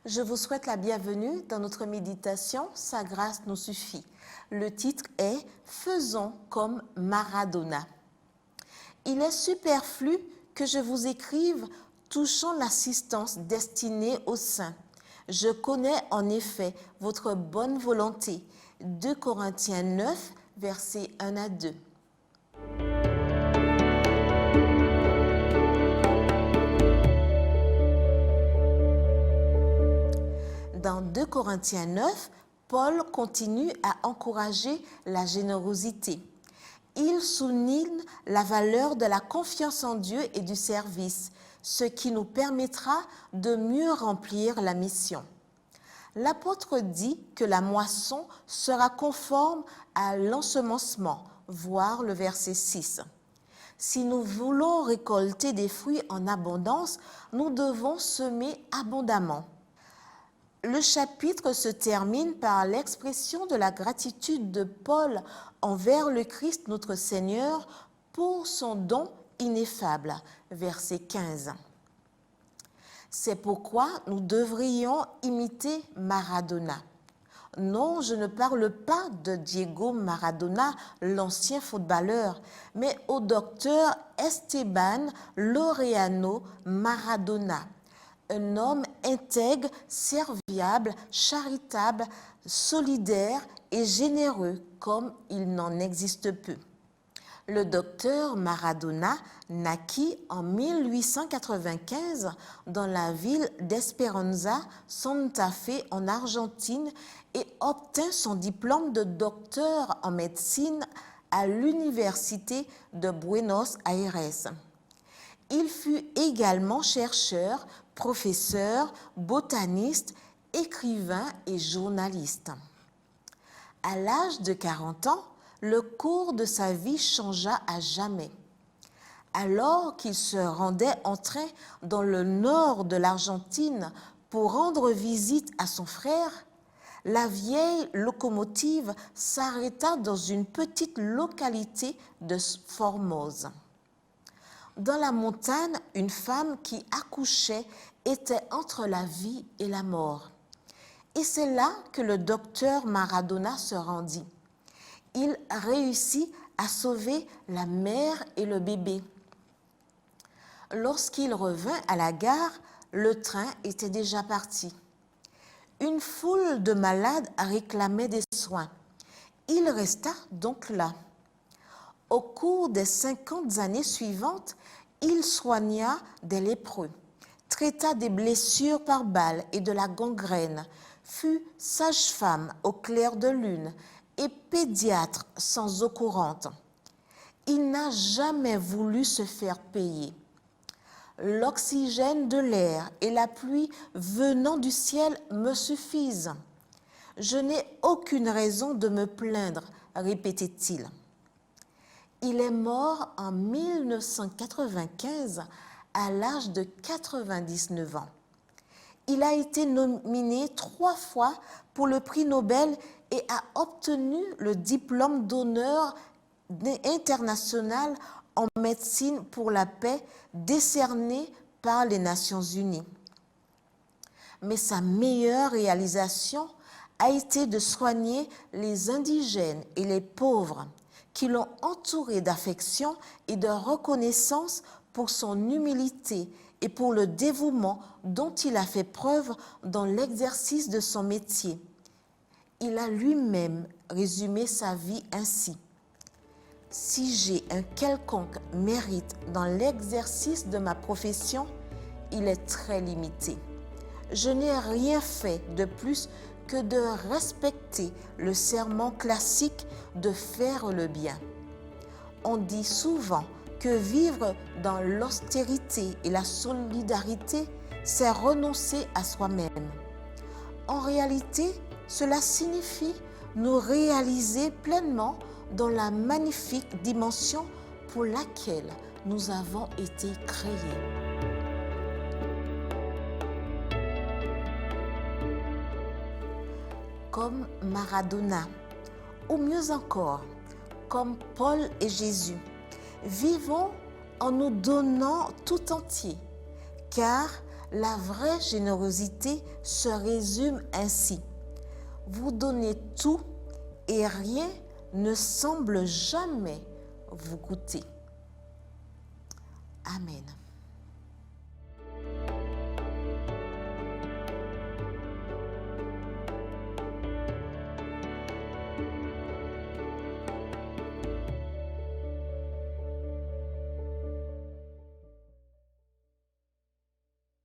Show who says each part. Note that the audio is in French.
Speaker 1: Je vous souhaite la bienvenue dans notre méditation « Sa grâce nous suffit ». Le titre est « Faisons comme Maradona ». Il est superflu que je vous écrive touchant l'assistance destinée aux saints. Je connais en effet votre bonne volonté. 2 Corinthiens 9, versets 1 à 2. Dans 2 Corinthiens 9, Paul continue à encourager la générosité. Il souligne la valeur de la confiance en Dieu et du service, ce qui nous permettra de mieux remplir la mission. L'apôtre dit que la moisson sera conforme à l'ensemencement, voir le verset 6. Si nous voulons récolter des fruits en abondance, nous devons semer abondamment. Le chapitre se termine par l'expression de la gratitude de Paul envers le Christ notre Seigneur pour son don ineffable, verset 15. C'est pourquoi nous devrions imiter Maradona. Non, je ne parle pas de Diego Maradona, l'ancien footballeur, mais au docteur Esteban Laureano Maradona. Un homme intègre, serviable, charitable, solidaire et généreux comme il n'en existe peu. Le docteur Maradona naquit en 1895 dans la ville d'Esperanza, Santa Fe en Argentine et obtint son diplôme de docteur en médecine à l'Université de Buenos Aires. Il fut également chercheur, professeur, botaniste, écrivain et journaliste. À l'âge de 40 ans, le cours de sa vie changea à jamais. Alors qu'il se rendait en train dans le nord de l'Argentine pour rendre visite à son frère, la vieille locomotive s'arrêta dans une petite localité de Formose. Dans la montagne, une femme qui accouchait était entre la vie et la mort. Et c'est là que le docteur Maradona se rendit. Il réussit à sauver la mère et le bébé. Lorsqu'il revint à la gare, le train était déjà parti. Une foule de malades réclamait des soins. Il resta donc là. Au cours des 50 années suivantes, il soigna des lépreux, traita des blessures par balles et de la gangrène, fut sage-femme au clair de lune et pédiatre sans eau courante. Il n'a jamais voulu se faire payer. L'oxygène de l'air et la pluie venant du ciel me suffisent. Je n'ai aucune raison de me plaindre, répétait-il. Il est mort en 1995 à l'âge de 99 ans. Il a été nominé 3 fois pour le prix Nobel et a obtenu le diplôme d'honneur international en médecine pour la paix décerné par les Nations Unies. Mais sa meilleure réalisation a été de soigner les indigènes et les pauvres qui l'ont entouré d'affection et de reconnaissance pour son humilité et pour le dévouement dont il a fait preuve dans l'exercice de son métier. Il a lui-même résumé sa vie ainsi. « Si j'ai un quelconque mérite dans l'exercice de ma profession, il est très limité. Je n'ai rien fait de plus que de respecter le serment classique de faire le bien. On dit souvent que vivre dans l'austérité et la solidarité, c'est renoncer à soi-même. En réalité, cela signifie nous réaliser pleinement dans la magnifique dimension pour laquelle nous avons été créés. Comme Maradona, ou mieux encore, comme Paul et Jésus, vivons en nous donnant tout entier, car La vraie générosité se résume ainsi. Vous donnez tout et rien ne semble jamais vous coûter. Amen.